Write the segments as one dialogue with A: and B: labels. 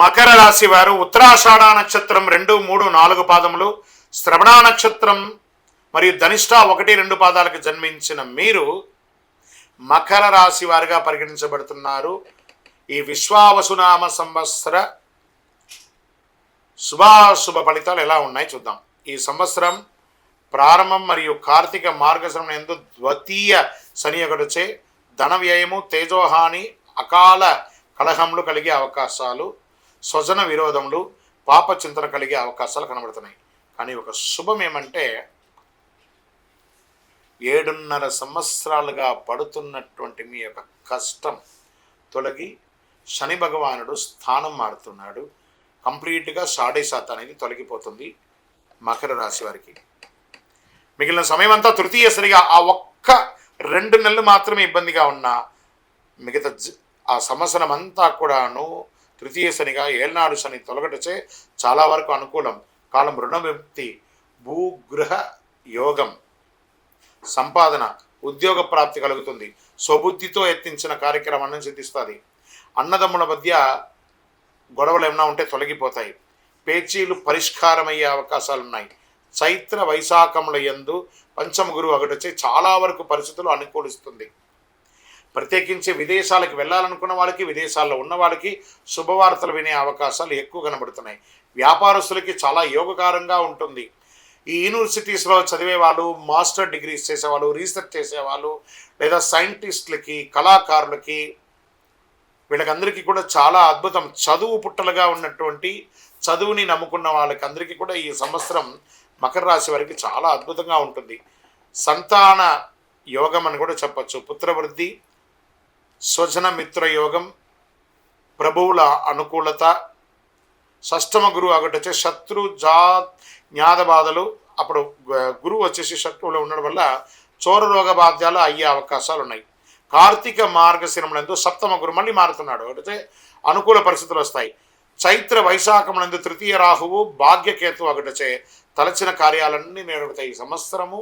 A: మకర రాశి వారు ఉత్తరాషాఢ నక్షత్రం 2, 3, 4 పాదములు, శ్రవణ నక్షత్రం మరియు ధనిష్ట 1, 2 పాదాలకు జన్మించిన మీరు మకర రాశి వారిగా పరిగణించబడుతున్నారు. ఈ విశ్వావసునామ సంవత్సర శుభాశుభ ఫలితాలు ఎలా ఉన్నాయి చూద్దాం. ఈ సంవత్సరం ప్రారంభం మరియు కార్తీక మార్గశిరం యందు ద్వితీయ శనియొకటిచే ధన వ్యయము, తేజోహాని, అకాల కలహములు కలిగే అవకాశాలు, స్వజన విరోధములు, పాప చింతన కలిగే అవకాశాలు కనబడుతున్నాయి. కానీ ఒక శుభం ఏమంటే 7.5 సంవత్సరాలుగా పడుతున్నటువంటి మీ యొక్క కష్టం తొలగి శని భగవానుడు స్థానం మారుతున్నాడు. కంప్లీట్గా 7.5% అనేది తొలగిపోతుంది మకర రాశి వారికి. మిగిలిన సమయం అంతా తృతీయ శనిగా ఆ ఒక్క 2 నెలలు మాత్రమే ఇబ్బందిగా ఉన్నా మిగతా ఆ సంవత్సరం అంతా కూడాను తృతీయ శనిగా ఏళ్నాడు శని తొలగటచే చాలా వరకు అనుకూలం. కాలం రుణ విముక్తి, భూగృహ యోగం, సంపాదన, ఉద్యోగ ప్రాప్తి కలుగుతుంది. స్వబుద్ధితో ఎత్తించిన కార్యక్రమాన్ని సిద్ధిస్తుంది. అన్నదమ్ముల మధ్య గొడవలు ఏమైనా ఉంటే తొలగిపోతాయి. పేచీలు పరిష్కారమయ్యే అవకాశాలు ఉన్నాయి. చైత్ర వైశాఖముల యందు పంచమ గురువు ఒకటొచ్చి చాలా వరకు పరిస్థితులు అనుకూలిస్తుంది. ప్రత్యేకించి విదేశాలకు వెళ్ళాలనుకున్న వాళ్ళకి, విదేశాల్లో ఉన్న వాళ్ళకి శుభవార్తలు వినే అవకాశాలు ఎక్కువ కనబడుతున్నాయి. వ్యాపారస్తులకి చాలా యోగకారంగా ఉంటుంది. ఈ యూనివర్సిటీస్లో చదివే వాళ్ళు, మాస్టర్ డిగ్రీస్ చేసేవాళ్ళు, రీసెర్చ్ చేసేవాళ్ళు, లేదా సైంటిస్టులకి, కళాకారులకి, వీళ్ళకందరికీ కూడా చాలా అద్భుతం. చదువు పుట్టలుగా ఉన్నటువంటి చదువుని నమ్ముకున్న వాళ్ళకి అందరికీ కూడా ఈ సంవత్సరం మకర రాశి వారికి చాలా అద్భుతంగా ఉంటుంది. సంతాన యోగం అని కూడా చెప్పచ్చు. పుత్రవృద్ధి, స్వజన మిత్ర యోగం, ప్రభువుల అనుకూలత, షష్టమ గురువు ఒకటొచ్చే శత్రు జ్ఞాత బాధలు, అప్పుడు గురువు వచ్చేసి శత్రువులో ఉండడం వల్ల చోర రోగ బాధ్యాలు అయ్యే అవకాశాలు ఉన్నాయి. కార్తీక మార్గశిరములందు సప్తమ గురు మళ్ళీ మారుతున్నాడు ఒకటైతే అనుకూల పరిస్థితులు వస్తాయి. చైత్ర వైశాఖములందు తృతీయ రాహువు, భాగ్యకేతు ఒకటొచ్చే తలచిన కార్యాలన్నీ నెరవేరుతాయి. ఈ సంవత్సరము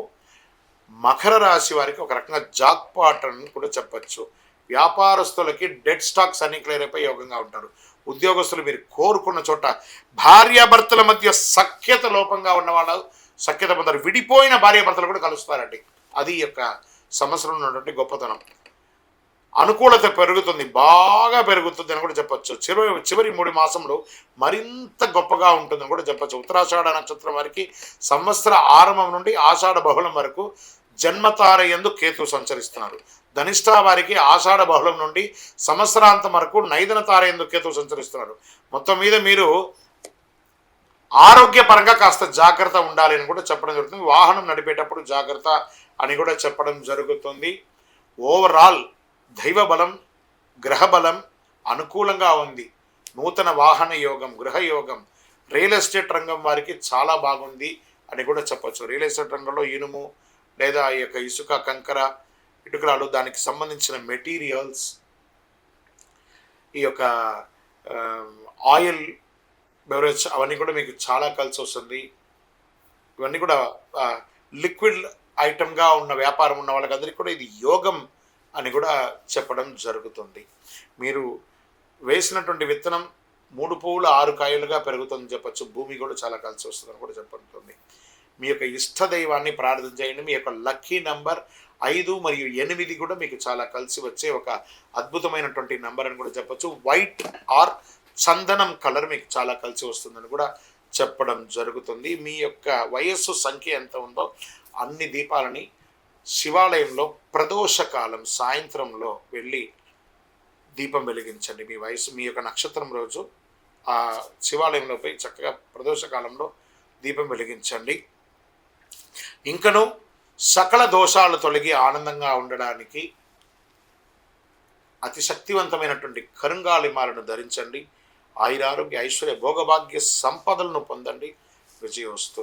A: మకర రాశి వారికి ఒక రకంగా జాక్పాట్ అని కూడా చెప్పచ్చు. వ్యాపారస్తులకి డెడ్ స్టాక్స్ అన్ని క్లియర్ అయిపోయి యోగంగా ఉంటారు. ఉద్యోగస్తులు మీరు కోరుకున్న చోట భార్యాభర్తల మధ్య సఖ్యత లోపంగా ఉన్న వాళ్ళు సఖ్యత పొందారు. విడిపోయిన భార్యాభర్తలు కూడా కలుస్తారండి. అది ఈ యొక్క సంవత్సరం ఉన్నటువంటి గొప్పతనం. అనుకూలత పెరుగుతుంది, బాగా పెరుగుతుంది అని కూడా చెప్పచ్చు. చివరి 3 మాసంలో మరింత గొప్పగా ఉంటుందని కూడా చెప్పచ్చు. ఉత్తరాషాఢ నక్షత్రం వారికి సంవత్సర ఆరంభం నుండి ఆషాఢ బహుళం వరకు జన్మతార యందు కేతు సంచరిస్తున్నారు. ధనిష్ట వారికి ఆషాఢ బహుళం నుండి సంవత్సరాంతం వరకు నైదన తార యందు కేతు సంచరిస్తున్నారు. మొత్తం మీద మీరు ఆరోగ్యపరంగా కాస్త జాగ్రత్త ఉండాలి అని కూడా చెప్పడం జరుగుతుంది. వాహనం నడిపేటప్పుడు జాగ్రత్త అని కూడా చెప్పడం జరుగుతుంది. ఓవరాల్ దైవ బలం, గ్రహ బలం అనుకూలంగా ఉంది. నూతన వాహన యోగం, గృహ యోగం, రియల్ ఎస్టేట్ రంగం వారికి చాలా బాగుంది అని కూడా చెప్పచ్చు. రియల్ ఎస్టేట్ రంగంలో ఇనుము లేదా ఈ యొక్క ఇసుక, కంకర, ఇటుకరాలు, దానికి సంబంధించిన మెటీరియల్స్, ఈ యొక్క ఆయిల్, బెవరేజ్ అవన్నీ కూడా మీకు చాలా కలిసి వస్తుంది. ఇవన్నీ కూడా లిక్విడ్ ఐటమ్గా ఉన్న వ్యాపారం ఉన్న వాళ్ళకందరికీ కూడా ఇది యోగం అని కూడా చెప్పడం జరుగుతుంది. మీరు వేసినటువంటి విత్తనం 3 పువ్వులు 6 కాయలుగా పెరుగుతుందని చెప్పచ్చు. భూమి కూడా చాలా కలిసి వస్తుందని కూడా చెప్పబడుతుంది. మీ యొక్క ఇష్ట దైవాన్ని ప్రార్థన చేయండి. మీ యొక్క లక్కీ నంబర్ 5 మరియు 8 కూడా మీకు చాలా కలిసి వచ్చే ఒక అద్భుతమైనటువంటి నంబర్ అని కూడా చెప్పచ్చు. వైట్ ఆర్ చందనం కలర్ మీకు చాలా కలిసి వస్తుందని కూడా చెప్పడం జరుగుతుంది. మీ యొక్క వయస్సు సంఖ్య ఎంత ఉందో అన్ని దీపాలని శివాలయంలో ప్రదోషకాలం సాయంత్రంలో వెళ్ళి దీపం వెలిగించండి. మీ వయసు, మీ యొక్క నక్షత్రం రోజు ఆ శివాలయంలో పోయి చక్కగా ప్రదోషకాలంలో దీపం వెలిగించండి. ఇంకను సకల దోషాలు తొలగి ఆనందంగా ఉండడానికి అతి శక్తివంతమైనటువంటి కరుంగాలిమాలను ధరించండి. ఆయురారోగ్య, ఐశ్వర్య, భోగభాగ్య సంపదలను పొందండి. విజయోస్తు.